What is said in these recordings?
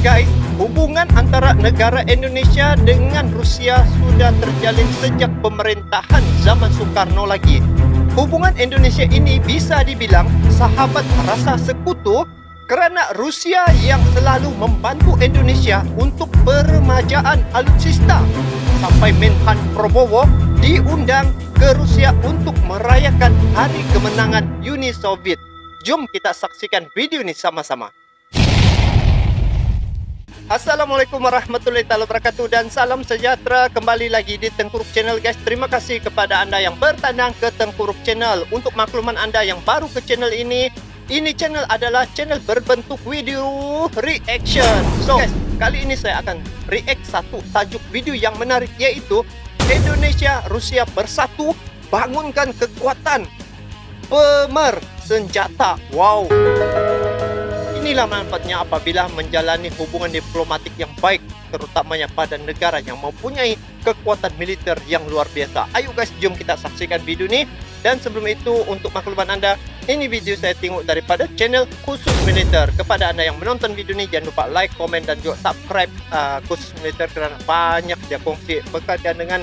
Guys, hubungan antara negara Indonesia dengan Rusia sudah terjalin sejak pemerintahan zaman Soekarno lagi. Hubungan Indonesia ini bisa dibilang sahabat rasa sekutu kerana Rusia yang selalu membantu Indonesia untuk peremajaan alutsista. Sampai Menhan Prabowo diundang ke Rusia untuk merayakan Hari Kemenangan Uni Soviet. Jom kita saksikan video ini sama-sama. Assalamualaikum warahmatullahi wabarakatuh dan salam sejahtera kembali lagi di Tengkuruk Channel guys. Terima kasih kepada anda yang bertandang ke Tengkuruk Channel. Untuk makluman anda yang baru ke channel ini channel adalah channel berbentuk video reaction. So guys, kali ini saya akan react satu tajuk video yang menarik, yaitu Indonesia Rusia bersatu bangunkan kekuatan pemersenjata. Wow. Inilah manfaatnya apabila menjalani hubungan diplomatik yang baik, terutamanya pada negara yang mempunyai kekuatan militer yang luar biasa. Ayo guys, jom kita saksikan video ini. Dan sebelum itu, untuk makluman anda, ini video saya tengok daripada channel Khusus Militer. Kepada anda yang menonton video ini, jangan lupa like, komen dan juga subscribe Khusus Militer, kerana banyak dia kongsi berkaitan dengan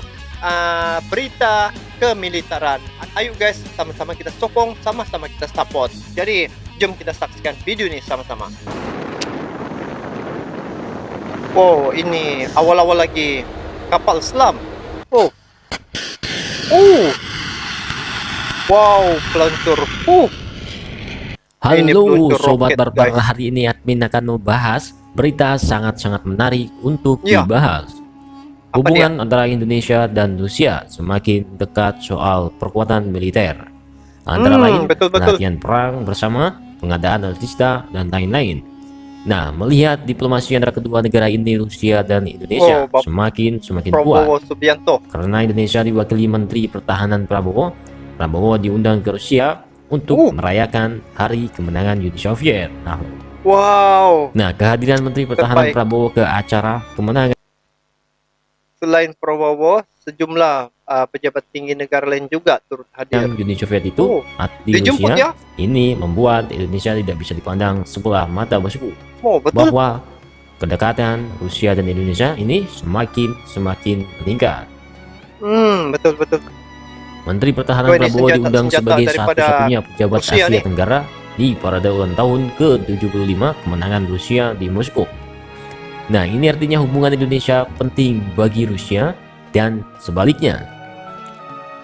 berita kemiliteran. Ayo guys, sama-sama kita sokong, sama-sama kita support. Jadi jom kita saksikan video ini sama-sama. Oh, ini awal-awal lagi kapal selam. Oh, wow, peluncur. Ini Halo peluncur Sobat roket, Barbar, guys. hari ini admin akan membahas berita sangat-sangat menarik untuk dibahas. Hubungan antara Indonesia dan Rusia semakin dekat soal perkuatan militer. Antara lain latihan perang bersama, pengadaan alutsista, dan lain-lain. Nah, melihat diplomasi antara kedua negara ini, Rusia dan Indonesia, semakin kuat. Subianto. Karena Indonesia diwakili Menteri Pertahanan Prabowo diundang ke Rusia untuk merayakan Hari Kemenangan Uni Soviet. Nah, kehadiran Menteri Pertahanan Prabowo ke acara kemenangan. Selain Prabowo, sejumlah pejabat tinggi negara lain juga turut hadir. Uni Soviet itu di Rusia ini membuat Indonesia tidak bisa dipandang sebelah mata bosku. Bahwa kedekatan Rusia dan Indonesia ini semakin meningkat. Betul. Menteri Pertahanan Prabowo diundang sebagai satu-satunya pejabat Asia Tenggara di parade ulang tahun ke-75 kemenangan Rusia di Moskow. Nah, ini artinya hubungan Indonesia penting bagi Rusia dan sebaliknya.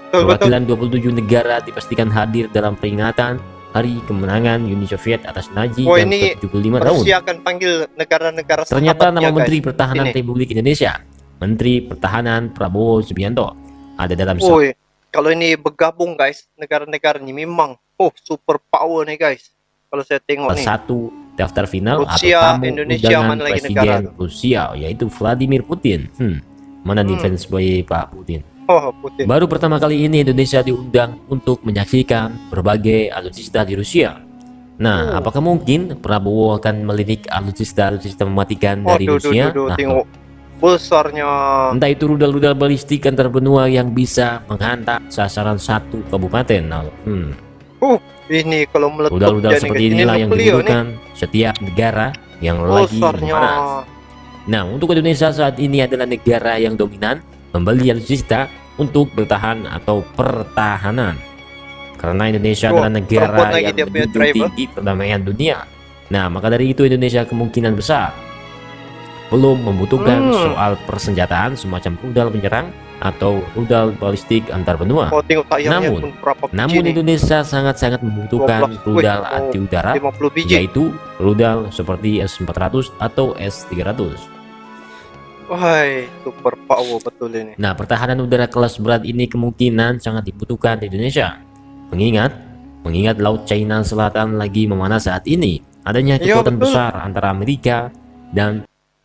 Perwakilan 27 negara dipastikan hadir dalam peringatan Hari Kemenangan Uni Soviet atas Nazi yang ke-75 tahun. Rusia akan panggil negara-negara ternyata nama guys. Menteri Pertahanan Republik Indonesia, Menteri Pertahanan Prabowo Subianto, ada dalam kalau ini bergabung guys, negara-negara ini memang super power nih guys. Kalau saya tengok nih, satu daftar final Rusia, atau tamu Indonesia, undangan mana lagi Presiden negara? Rusia, yaitu Vladimir Putin. Mana defense boy Pak Putin? Putin. Baru pertama kali ini Indonesia diundang untuk menyaksikan berbagai alutsista di Rusia. Nah, apakah mungkin Prabowo akan melirik alutsista mematikan dari Rusia? Tengok besarnya. Entah itu rudal-rudal balistik antar benua yang bisa menghantam sasaran satu kabupaten. Ini kalau meletup rudal-rudal seperti inilah yang dibutuhkan setiap negara yang lagi panas. Nah, untuk Indonesia saat ini adalah negara yang dominan membeli alutsista untuk bertahan atau pertahanan. Karena Indonesia adalah negara yang menjunjung tinggi perdamaian dunia. Nah, maka dari itu Indonesia kemungkinan besar belum membutuhkan soal persenjataan semacam rudal penyerang atau rudal balistik antar benua. Namun Indonesia sangat-sangat membutuhkan rudal anti udara, yaitu rudal seperti S-400 atau S-300. Wahai, super power betul ini. Nah, pertahanan udara kelas berat ini kemungkinan sangat dibutuhkan di Indonesia. Mengingat Laut China Selatan lagi memanas saat ini. Adanya kekuatan besar antara Amerika dan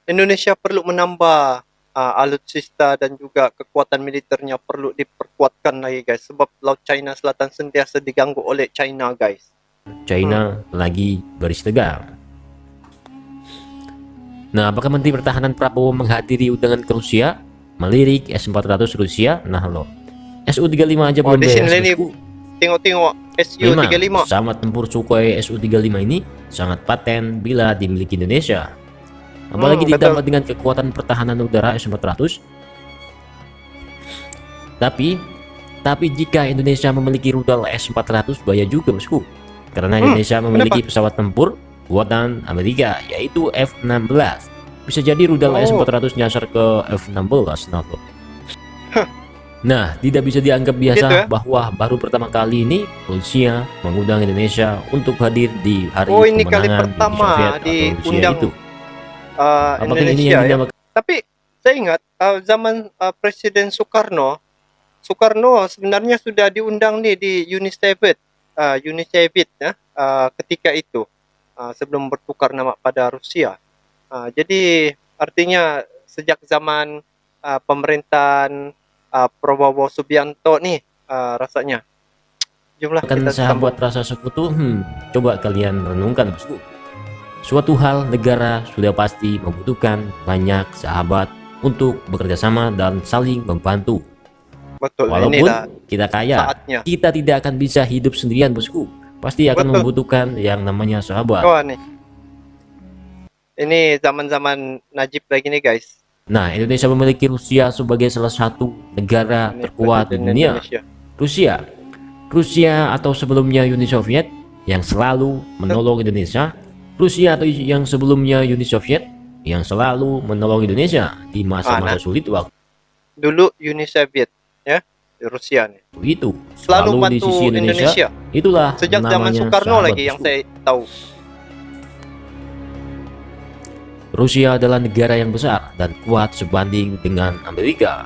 Indonesia perlu menambah alutsista dan juga kekuatan militernya perlu diperkuatkan lagi guys, sebab Laut China Selatan sentiasa diganggu oleh China guys. China lagi baris tegar. Nah, apakah Menteri Pertahanan Prabowo menghadiri undangan ke Rusia, melirik S-400 Rusia? Nah, Su-35 aja belum beres. Tengok Su-35. Pesawat tempur Sukhoi Su-35 ini sangat paten bila dimiliki Indonesia. apalagi betul. ditambah dengan kekuatan pertahanan udara S-400. Tapi jika Indonesia memiliki rudal S-400 bahaya juga bosku, karena Indonesia memiliki pesawat tempur buatan Amerika yaitu F-16. Bisa jadi rudal S-400 nyasar ke F-16. Nah, tidak bisa dianggap biasa Gitu ya? bahwa baru pertama kali ini Rusia mengundang Indonesia untuk hadir di hari Ini kali kemenangan pertama Uni Soviet atau Rusia diundang itu. Apakah ini Indonesia yang ya. dinamakan Tapi saya ingat zaman Presiden Soekarno sebenarnya sudah diundang nih di Uni Soviet ya, ketika itu sebelum bertukar nama pada Rusia. Jadi artinya sejak zaman pemerintahan Prabowo Subianto nih rasanya jumlah kita sahabat sambung. rasa sekutu? Coba kalian renungkan bosku. Suatu hal negara sudah pasti membutuhkan banyak sahabat untuk bekerja sama dan saling membantu. Betul, Walaupun inilah kita kaya, saatnya. kita tidak akan bisa hidup sendirian bosku. Pasti akan Betul. membutuhkan yang namanya sahabat. Wah nih, ini zaman-zaman Najib lagi nih guys. Nah, Indonesia memiliki Rusia sebagai salah satu negara Ini terkuat di Presiden dunia. Indonesia. Rusia atau sebelumnya Uni Soviet yang selalu menolong Indonesia. Rusia atau yang sebelumnya Uni Soviet yang selalu menolong Indonesia di masa-masa sulit waktu Dulu Uni Soviet ya, Rusia nih. itu Selalu di bantu sisi Indonesia. Itulah Sejak zaman namanya Soekarno sahabat lagi yang bosku. saya tahu. Rusia adalah negara yang besar dan kuat sebanding dengan Amerika.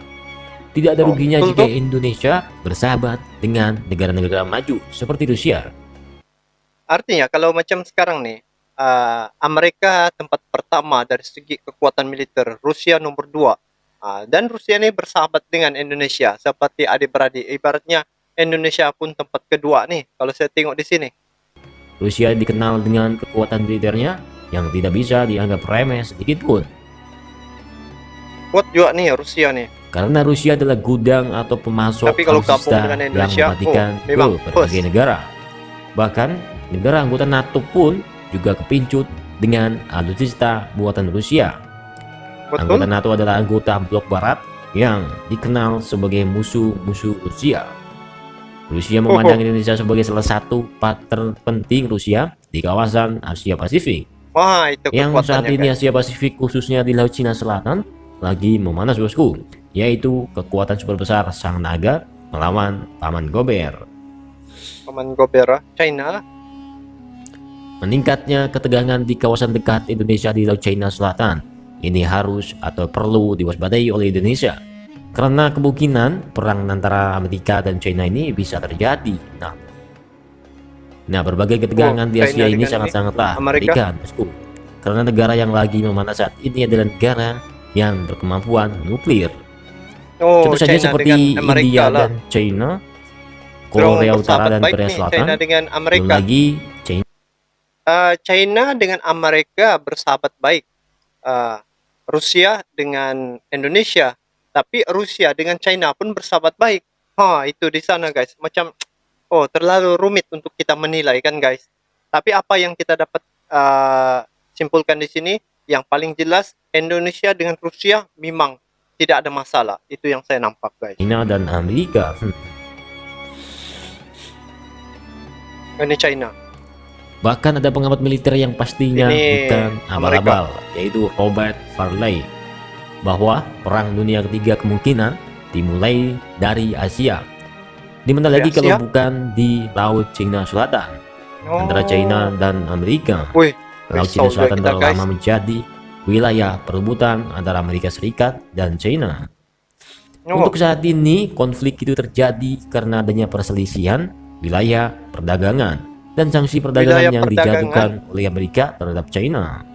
Tidak ada ruginya betul jika tuh. Indonesia bersahabat dengan negara-negara maju seperti Rusia. Artinya kalau macam sekarang nih, Amerika tempat pertama dari segi kekuatan militer, Rusia nomor 2. Dan Rusia ini bersahabat dengan Indonesia seperti adik-beradik. Ibaratnya Indonesia pun tempat kedua nih kalau saya tengok di sini. Rusia dikenal dengan kekuatan militernya yang tidak bisa dianggap remeh sedikit pun. Kuat juga nih Rusia nih. Karena Rusia adalah gudang atau pemasok Tapi kalau gabung alutsista dengan yang Indonesia, mematikan memang ke berbagai negara. Bahkan negara anggota NATO pun juga kepincut dengan alutsista buatan Rusia. Anggota Betul. NATO adalah anggota blok barat yang dikenal sebagai musuh-musuh Rusia. Rusia memandang Indonesia sebagai salah satu partner penting Rusia di kawasan Asia Pasifik. Wah, itu Yang saat kekuatannya ini guys. Asia Pasifik khususnya di Laut Cina Selatan lagi memanas bosku, yaitu kekuatan super besar Sang Naga melawan Paman Gober. Paman Gobera, China. Meningkatnya ketegangan di kawasan dekat Indonesia di Laut Cina Selatan ini harus atau perlu diwaspadai oleh Indonesia karena kemungkinan perang antara Amerika dan China ini bisa terjadi. Nah, berbagai ketegangan di Asia China ini dengan sangat-sangatlah Amerika. mengerikan bosku. Karena negara yang lagi memanas saat ini adalah negara yang berkemampuan nuklir. Contoh saja China seperti dengan Amerika India lah. dan China, Dorong Korea Utara bersahabat dan baik Korea nih, Selatan, China dengan belum Amerika. lagi China. China dengan Amerika bersahabat baik. Rusia dengan Indonesia. Tapi Rusia dengan China pun bersahabat baik. Itu di sana guys. Macam terlalu rumit untuk kita menilai kan guys. Tapi apa yang kita dapat simpulkan di sini, yang paling jelas Indonesia dengan Rusia memang tidak ada masalah. Itu yang saya nampak guys. China dan Amerika. Ini China. Bahkan ada pengamat militer yang pastinya Ini bukan abal-abal, yaitu Robert Farley, bahwa Perang Dunia Ketiga kemungkinan dimulai dari Asia. Di mana lagi Asia? kalau bukan di Laut Cina Selatan antara China dan Amerika. Wih, Laut risau Cina Selatan kita, telah guys. lama menjadi wilayah perebutan antara Amerika Serikat dan China. Untuk saat ini konflik itu terjadi karena adanya perselisihan wilayah perdagangan dan sanksi perdagangan Wilayah yang perdagangan. dijatuhkan oleh Amerika terhadap China.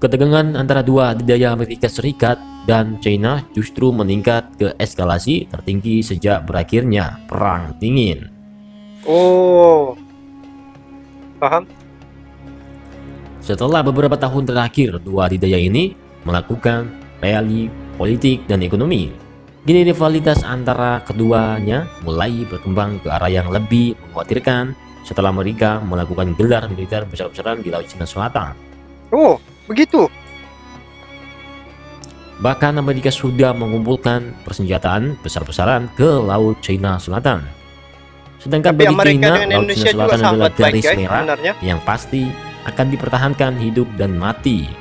Ketegangan antara dua adidaya Amerika Serikat dan China justru meningkat ke eskalasi tertinggi sejak berakhirnya Perang Dingin. Paham? Setelah beberapa tahun terakhir, dua adidaya ini melakukan rally politik dan ekonomi. Kini rivalitas antara keduanya mulai berkembang ke arah yang lebih mengkhawatirkan setelah Amerika melakukan gelar militer besar-besaran di Laut Cina Selatan. Oh, begitu. Bahkan Amerika sudah mengumpulkan persenjataan besar-besaran ke Laut Cina Selatan. Sedangkan Tapi bagi Amerika China, dengan Laut Indonesia Cina juga Selatan adalah sahabat baik, garis guys, merah sebenarnya. yang pasti akan dipertahankan hidup dan mati.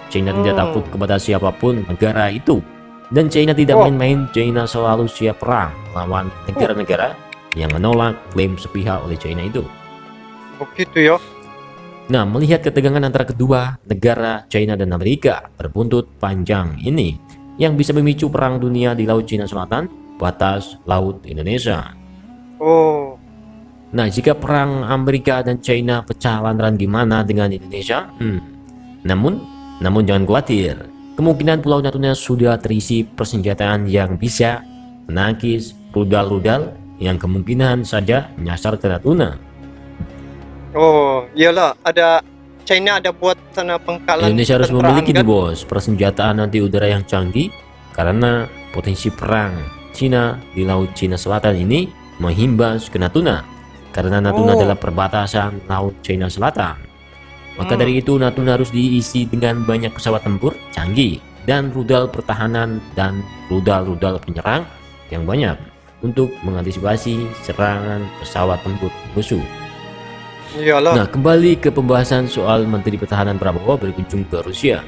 China tidak takut kepada siapapun negara itu. Dan China tidak main-main. China selalu siap perang melawan negara-negara yang menolak klaim sepihak oleh China itu. Begitu ya. Nah, melihat ketegangan antara kedua negara China dan Amerika berbuntut panjang ini yang bisa memicu perang dunia di Laut Cina Selatan, batas Laut Indonesia. Oh, Nah, jika perang Amerika dan China pecah lantaran gimana dengan Indonesia? Namun jangan khawatir. Kemungkinan Pulau Natuna sudah terisi persenjataan yang bisa menangkis rudal-rudal yang kemungkinan saja menyasar ke Natuna. oh, iyalah, ada China ada buat sana pengkalan Indonesia harus tenteraan, memiliki nih kan? bos persenjataan anti udara yang canggih karena potensi perang Cina di Laut Cina Selatan ini menghimbas ke Natuna karena Natuna adalah perbatasan Laut Cina Selatan. Maka dari itu Natuna harus diisi dengan banyak pesawat tempur canggih dan rudal pertahanan dan rudal-rudal penyerang yang banyak untuk mengantisipasi serangan pesawat tempur musuh. Iyalah. Nah, kembali ke pembahasan soal Menteri Pertahanan Prabowo berkunjung ke Rusia.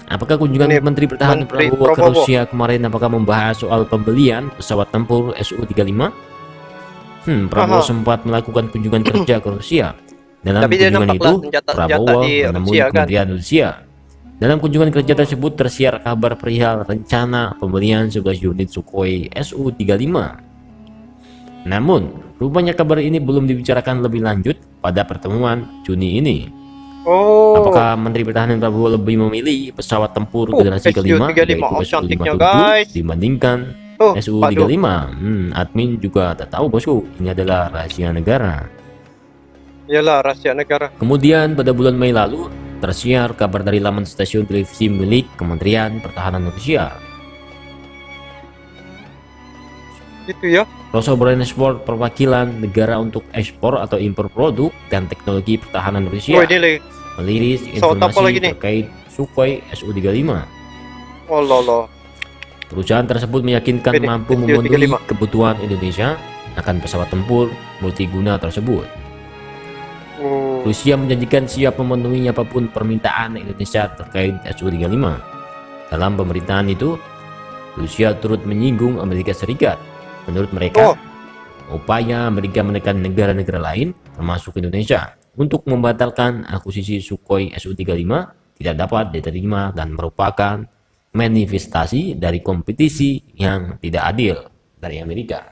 Apakah kunjungan Ini Menteri Pertahanan Menteri Prabowo ke Prabowo. Rusia kemarin apakah membahas soal pembelian pesawat tempur Su-35? Prabowo Aha. sempat melakukan kunjungan kerja ke Rusia. Dalam Tapi dia kunjungan nampaklah itu, senjata-senjata Prabowo di menemui Rusia, kan? Kementerian Rusia. Dalam kunjungan kerja tersebut tersiar kabar perihal rencana pembelian 11 unit Sukhoi Su-35. Namun, rupanya kabar ini belum dibicarakan lebih lanjut pada pertemuan Juni ini. Oh, Apakah Menteri Pertahanan Prabowo lebih memilih pesawat tempur generasi kelima Su-35, yaitu oh, cantiknya, Su-57 guys. dibandingkan Oh, Su-35? Admin juga tak tahu bosku, ini adalah rahasia negara. Iyalah, rahasia negara. Kemudian pada bulan Mei lalu tersiar kabar dari laman stasiun televisi milik Kementerian Pertahanan Rusia. Itu ya. Rosoboronexport perwakilan negara untuk ekspor atau impor produk dan teknologi pertahanan Rusia Oh, ini lagi. meliris Pesawat apa lagi informasi nih? terkait Sukhoi Su-35. Oh, lolo. Perusahaan tersebut meyakinkan Ini, mampu Su-35. memenuhi kebutuhan Indonesia akan pesawat tempur multiguna tersebut. Oh, Rusia menjanjikan siap memenuhi apapun permintaan Indonesia terkait Su-35. Dalam pemerintahan itu, Rusia turut menyinggung Amerika Serikat. Menurut mereka, upaya Amerika menekan negara-negara lain, termasuk Indonesia, untuk membatalkan akuisisi Sukhoi Su-35 tidak dapat diterima dan merupakan manifestasi dari kompetisi yang tidak adil dari Amerika.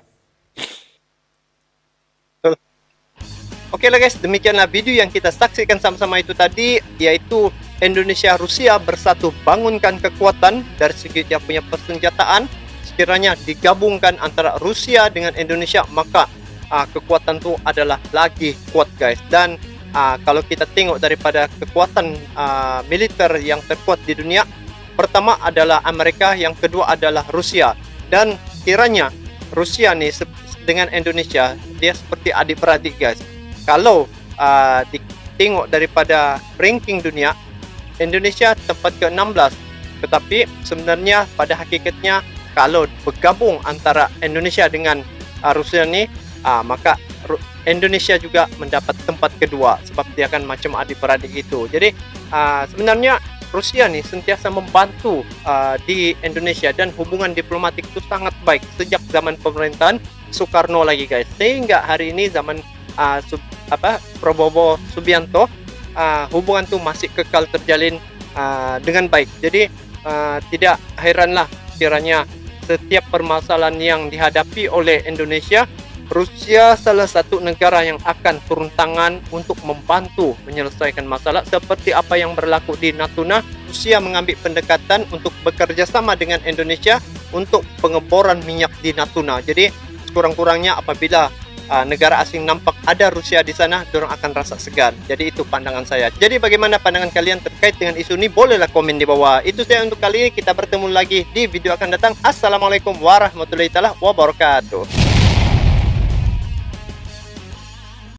Oke lah guys, demikianlah video yang kita saksikan sama-sama itu tadi, yaitu Indonesia Rusia bersatu bangunkan kekuatan dari segi dia punya persenjataan. Sekiranya digabungkan antara Rusia dengan Indonesia, maka kekuatan itu adalah lagi kuat guys. Dan kalau kita tengok daripada kekuatan militer yang terkuat di dunia, pertama adalah Amerika, yang kedua adalah Rusia. Dan kiranya Rusia nih dengan Indonesia dia seperti adik-beradik guys. Kalau ditengok daripada ranking dunia, Indonesia tempat ke-16. Tetapi sebenarnya pada hakikatnya kalau bergabung antara Indonesia dengan Rusia ni, maka Indonesia juga mendapat tempat kedua sebab dia akan macam adik-beradik itu. Jadi sebenarnya Rusia ni sentiasa membantu di Indonesia dan hubungan diplomatik itu sangat baik sejak zaman pemerintahan Soekarno lagi guys. Sehingga hari ini zaman Prabowo Subianto, hubungan itu masih kekal terjalin dengan baik. Jadi tidak heranlah kiranya setiap permasalahan yang dihadapi oleh Indonesia, Rusia salah satu negara yang akan turun tangan untuk membantu menyelesaikan masalah seperti apa yang berlaku di Natuna. Rusia mengambil pendekatan untuk bekerja sama dengan Indonesia untuk pengeboran minyak di Natuna. Jadi kurang-kurangnya apabila negara asing nampak ada Rusia di sana, dorang akan rasa segan. Jadi itu pandangan saya. Jadi bagaimana pandangan kalian terkait dengan isu ini? Bolehlah komen di bawah. Itu saya untuk kali ini. Kita bertemu lagi di video akan datang. Assalamualaikum warahmatullahi wabarakatuh.